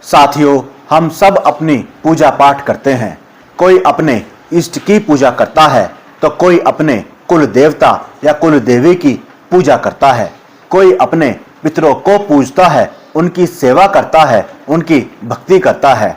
साथियों, हम सब अपनी पूजा पाठ करते हैं। कोई अपने इष्ट की पूजा करता है तो कोई अपने कुल देवता या कुल देवी की पूजा करता है। कोई अपने पितरों को पूजता है, उनकी सेवा करता है, उनकी भक्ति करता है।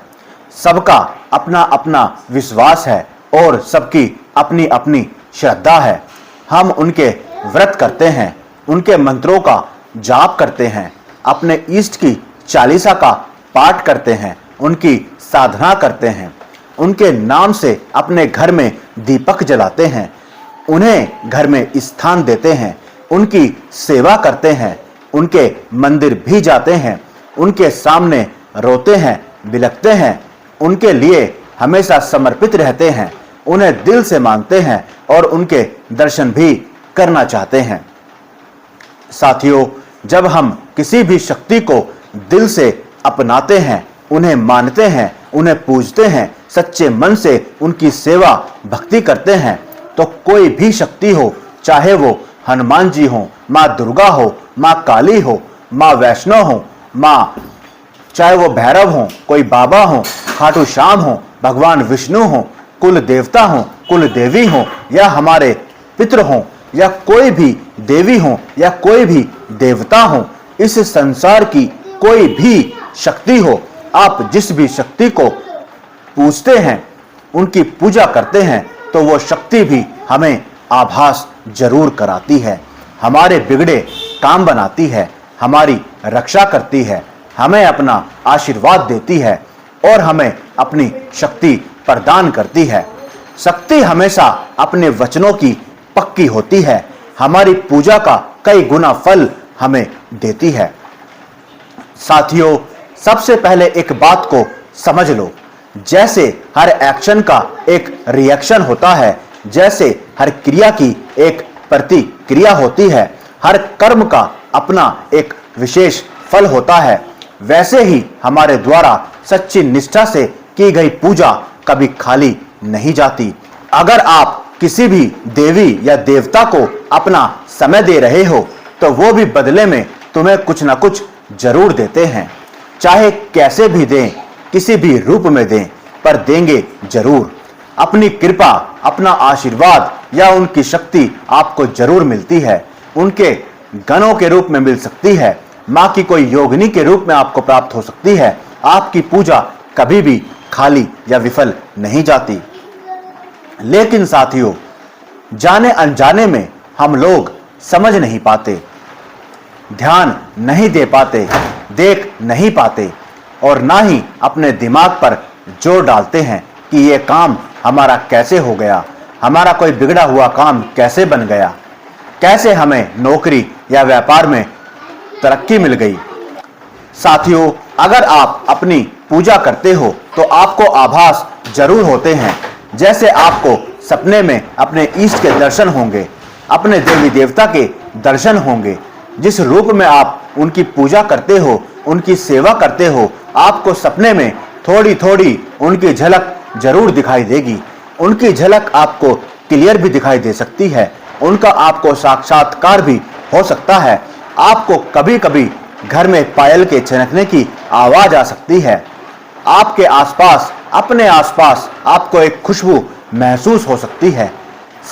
सबका अपना अपना विश्वास है और सबकी अपनी अपनी श्रद्धा है। हम उनके व्रत करते हैं, उनके मंत्रों का जाप करते हैं, अपने इष्ट की चालीसा का पाठ करते हैं, उनकी साधना करते हैं, उनके नाम से अपने घर में दीपक जलाते हैं, उन्हें घर में स्थान देते हैं, उनकी सेवा करते हैं, उनके मंदिर भी जाते हैं, उनके सामने रोते हैं, बिलखते हैं, उनके लिए हमेशा समर्पित रहते हैं, उन्हें दिल से मानते हैं और उनके दर्शन भी करना चाहते हैं। साथियों, जब हम किसी भी शक्ति को दिल से अपनाते हैं, उन्हें मानते हैं, उन्हें पूजते हैं, सच्चे मन से उनकी सेवा भक्ति करते हैं, तो कोई भी शक्ति हो, चाहे वो हनुमान जी हो, माँ दुर्गा हो, माँ काली हो, माँ वैष्णो हो, चाहे वो भैरव हो, कोई बाबा हो, खाटू श्याम हो, भगवान विष्णु हो, कुल देवता हो, कुल देवी हो, या हमारे पितृ हो, या कोई भी देवी हो, या कोई भी देवता हो, इस संसार की कोई भी शक्ति हो, आप जिस भी शक्ति को पूजते हैं, उनकी पूजा करते हैं, तो वो शक्ति भी हमें आभास जरूर कराती है, हमारे बिगड़े काम बनाती है, हमारी रक्षा करती है, हमें अपना आशीर्वाद देती है और हमें अपनी शक्ति प्रदान करती है। शक्ति हमेशा अपने वचनों की पक्की होती है, हमारी पूजा का कई गुना फल हमें देती है। साथियों, सबसे पहले एक बात को समझ लो, जैसे हर एक्शन का एक रिएक्शन होता है, जैसे हर क्रिया की एक प्रतिक्रिया होती है, हर कर्म का अपना एक विशेष फल होता है, वैसे ही हमारे द्वारा सच्ची निष्ठा से की गई पूजा कभी खाली नहीं जाती। अगर आप किसी भी देवी या देवता को अपना समय दे रहे हो, तो वो भी बदले में तुम्हें कुछ ना कुछ जरूर देते हैं। चाहे कैसे भी दें, किसी भी रूप में दें, पर देंगे जरूर। अपनी कृपा, अपना आशीर्वाद या उनकी शक्ति आपको जरूर मिलती है। उनके गणों के रूप में मिल सकती है, माँ की कोई योगिनी के रूप में आपको प्राप्त हो सकती है। आपकी पूजा कभी भी खाली या विफल नहीं जाती। लेकिन साथियों, जाने अनजाने में हम लोग समझ नहीं पाते, ध्यान नहीं दे पाते, देख नहीं पाते और ना ही अपने दिमाग पर जोर डालते हैं कि ये काम हमारा कैसे हो गया, हमारा कोई बिगड़ा हुआ काम कैसे बन गया, कैसे हमें नौकरी या व्यापार में तरक्की मिल गई। साथियों, अगर आप अपनी पूजा करते हो तो आपको आभास जरूर होते हैं, जैसे आपको सपने में अपने इष्ट के दर्शन होंगे, अपने देवी देवता के दर्शन होंगे। जिस रूप में आप उनकी पूजा करते हो, उनकी सेवा करते हो, आपको सपने में थोड़ी थोड़ी उनकी झलक जरूर दिखाई देगी। उनकी झलक आपको क्लियर भी दिखाई दे सकती है, उनका आपको साक्षात्कार भी हो सकता है। आपको कभी कभी घर में पायल के छनकने की आवाज आ सकती है। आपके आसपास, अपने आसपास आपको एक खुशबू महसूस हो सकती है।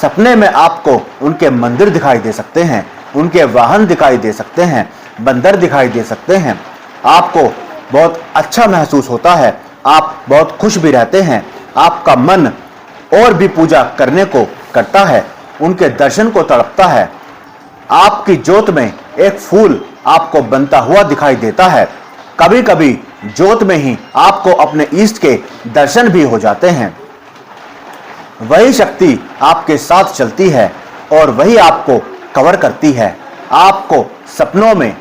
सपने में आपको उनके मंदिर दिखाई दे सकते हैं, उनके वाहन दिखाई दे सकते हैं, बंदर दिखाई दे सकते हैं। आपको बहुत अच्छा महसूस होता है, आप बहुत खुश भी रहते हैं, आपका मन और भी पूजा करने को करता है, उनके दर्शन को तड़पता है। आपकी ज्योत में एक फूल आपको बनता हुआ दिखाई देता है। कभी कभी ज्योत में ही आपको अपने इष्ट के दर्शन भी हो जाते हैं। वही शक्ति आपके साथ चलती है और वही आपको कवर करती है। आपको सपनों में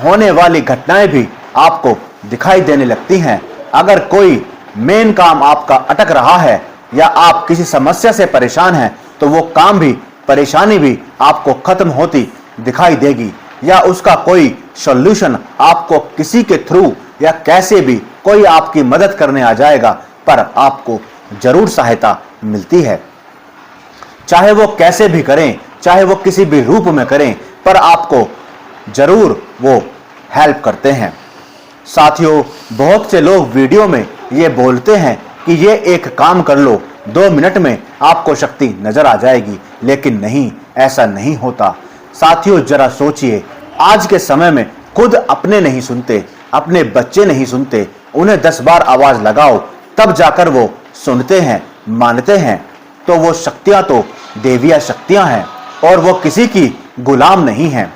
होने वाली घटनाएं भी आपको दिखाई देने लगती हैं। अगर कोई मेन काम आपका अटक रहा है या आप किसी समस्या से परेशान हैं, तो वो काम भी, परेशानी भी आपको खत्म होती दिखाई देगी, या उसका कोई सॉल्यूशन आपको किसी के थ्रू या कैसे भी कोई आपकी मदद करने आ जाएगा, पर आपको जरूर सहायता मिलती है। चाहे वो कैसे भी करें, चाहे वो किसी भी रूप में करें, पर आपको जरूर वो हेल्प करते हैं। साथियों, बहुत से लोग वीडियो में ये बोलते हैं कि ये एक काम कर लो, 2 मिनट में आपको शक्ति नजर आ जाएगी, लेकिन नहीं, ऐसा नहीं होता। साथियों, जरा सोचिए, आज के समय में खुद अपने नहीं सुनते, अपने बच्चे नहीं सुनते, उन्हें 10 बार आवाज लगाओ तब जाकर वो सुनते हैं, मानते हैं। तो वो शक्तियां तो देविया शक्तियां हैं और वो किसी की गुलाम नहीं हैं।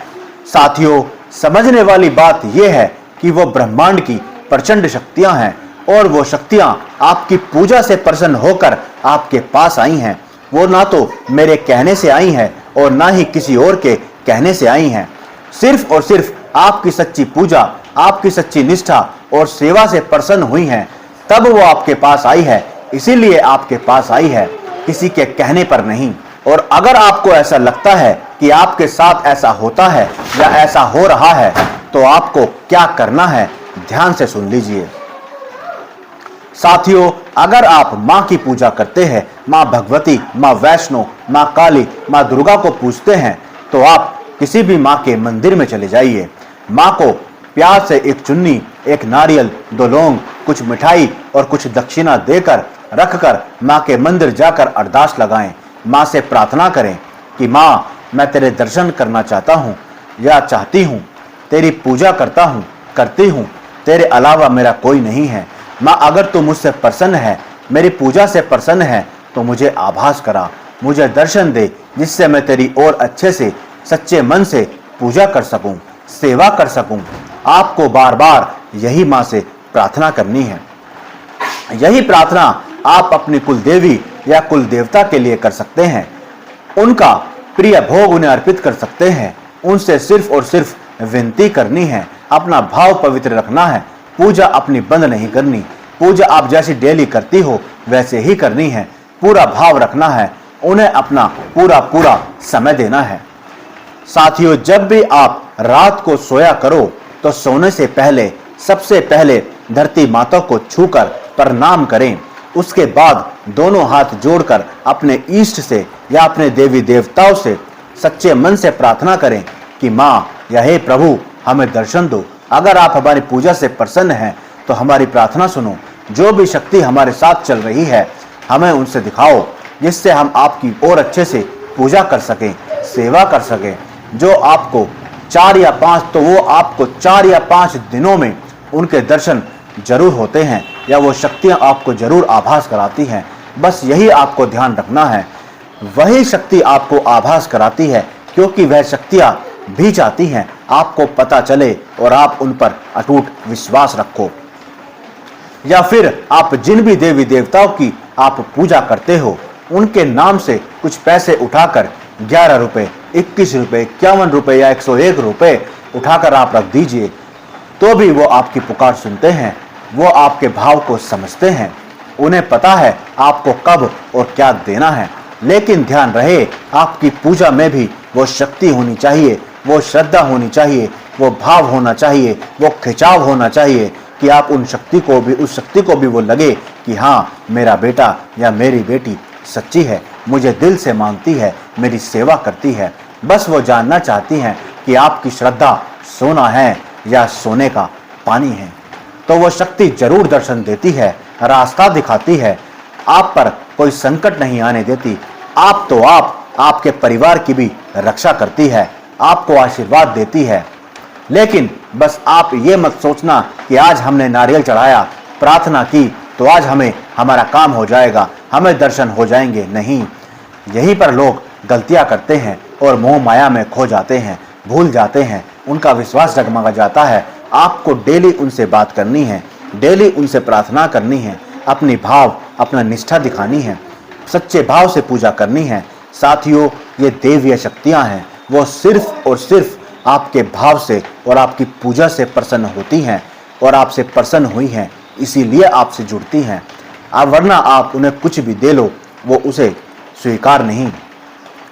साथियों, समझने वाली बात यह है कि वो ब्रह्मांड की प्रचंड शक्तियां हैं और वो शक्तियां आपकी पूजा से प्रसन्न होकर आपके पास आई हैं। वो ना तो मेरे कहने से आई हैं और ना ही किसी और के कहने से आई हैं। सिर्फ और सिर्फ आपकी सच्ची पूजा, आपकी सच्ची निष्ठा और सेवा से प्रसन्न हुई हैं, तब वो आपके पास आई है। इसीलिए आपके पास आई है, किसी के कहने पर नहीं। और अगर आपको ऐसा लगता है कि आपके साथ ऐसा होता है या ऐसा हो रहा है, तो आपको क्या करना है, ध्यान से सुन लीजिए। साथियों, अगर आप माँ की पूजा करते हैं, माँ भगवती, माँ वैष्णो, माँ काली, माँ दुर्गा को पूजते हैं, तो आप किसी भी माँ के मंदिर में चले जाइए। माँ को प्यार से एक चुन्नी, एक नारियल, 2 लौंग, कुछ मिठाई और कुछ दक्षिणा देकर रखकर माँ के मंदिर जाकर अरदास लगाएं। माँ से प्रार्थना करें कि माँ, मैं तेरे दर्शन करना चाहता हूँ या चाहती हूँ, तेरी पूजा करता हूँ, करती हूँ, तेरे अलावा मेरा कोई नहीं है। माँ, अगर तू मुझसे प्रसन्न है, मेरी पूजा से प्रसन्न है, तो मुझे आभास करा, मुझे दर्शन दे, जिससे मैं तेरी और अच्छे से, सच्चे मन से पूजा कर सकूं, सेवा कर सकूं। आपको बार बार यही माँ से प्रार्थना करनी है। यही प्रार्थना आप अपनी कुल देवी या कुल देवता के लिए कर सकते हैं। उनका प्रिय भोग उन्हें अर्पित कर सकते हैं। उनसे सिर्फ और सिर्फ विनती करनी है, अपना भाव पवित्र रखना है। पूजा अपनी बंद नहीं करनी, पूजा आप जैसी डेली करती हो वैसे ही करनी है। पूरा भाव रखना है, उन्हें अपना पूरा समय देना है। साथियों, जब भी आप रात को सोया करो तो सोने से पहले सबसे पहले धरती माता को छूकर प्रणाम करें। उसके बाद दोनों हाथ जोड़कर अपने इष्ट से या अपने देवी देवताओं से सच्चे मन से प्रार्थना करें कि माँ या हे प्रभु, हमें दर्शन दो। अगर आप हमारी पूजा से प्रसन्न हैं तो हमारी प्रार्थना सुनो। जो भी शक्ति हमारे साथ चल रही है, हमें उनसे दिखाओ, जिससे हम आपकी और अच्छे से पूजा कर सकें, सेवा कर सकें। जो आपको 4 या 5, तो वो आपको 4 या 5 दिनों में उनके दर्शन जरूर होते हैं या वो शक्तियां आपको जरूर आभास कराती हैं। बस यही आपको ध्यान रखना है। वही शक्ति आपको आभास कराती है, क्योंकि वह शक्तियां भी चाहती हैं आपको पता चले और आप उन पर अटूट विश्वास रखो। या फिर आप जिन भी देवी देवताओं की आप पूजा करते हो, उनके नाम से कुछ पैसे उठाकर 11 रुपए, 21 रुपए, 51 रुपए या 101 रुपए उठाकर आप रख दीजिए, तो भी वो आपकी पुकार सुनते हैं। वो आपके भाव को समझते हैं। उन्हें पता है आपको कब और क्या देना है। लेकिन ध्यान रहे, आपकी पूजा में भी वो शक्ति होनी चाहिए, वो श्रद्धा होनी चाहिए, वो भाव होना चाहिए, वो खिंचाव होना चाहिए कि आप उस शक्ति को भी वो लगे कि हाँ, मेरा बेटा या मेरी बेटी सच्ची है, मुझे दिल से मानती है, मेरी सेवा करती है। बस वो जानना चाहती हैं कि आपकी श्रद्धा सोना है या सोने का पानी है। तो वो शक्ति जरूर दर्शन देती है, रास्ता दिखाती है, आप पर कोई संकट नहीं आने देती। आपके परिवार की भी रक्षा करती है, आपको आशीर्वाद देती है। लेकिन बस आप ये मत सोचना कि आज हमने नारियल चढ़ाया, प्रार्थना की, तो आज हमें हमारा काम हो जाएगा, हमें दर्शन हो जाएंगे। नहीं, यहीं पर लोग गलतियां करते हैं और मोह माया में खो जाते हैं, भूल जाते हैं, उनका विश्वास डगमगा जाता है। आपको डेली उनसे बात करनी है, डेली उनसे प्रार्थना करनी है, अपनी भाव, अपना निष्ठा दिखानी है, सच्चे भाव से पूजा करनी है। साथियों, ये देवीय शक्तियां हैं, वो सिर्फ और सिर्फ आपके भाव से और आपकी पूजा से प्रसन्न होती हैं और आपसे प्रसन्न हुई हैं, इसीलिए आपसे जुड़ती हैं। वरना आप उन्हें कुछ भी दे लो, वो उसे स्वीकार नहीं।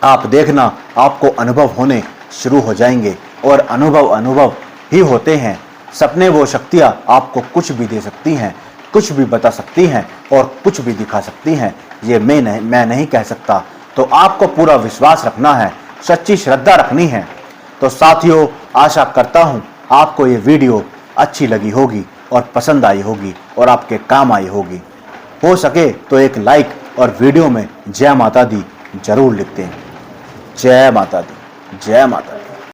आप देखना, आपको अनुभव होने शुरू हो जाएंगे और अनुभव ही होते हैं। सपने वो शक्तियाँ आपको कुछ भी दे सकती हैं, कुछ भी बता सकती हैं और कुछ भी दिखा सकती हैं। ये मैं नहीं कह सकता। तो आपको पूरा विश्वास रखना है, सच्ची श्रद्धा रखनी है। तो साथियों, आशा करता हूँ आपको ये वीडियो अच्छी लगी होगी और पसंद आई होगी और आपके काम आई होगी। हो सके तो एक लाइक और वीडियो में जय माता दी जरूर लिखते हैं। जय माता दी, जय माता दी।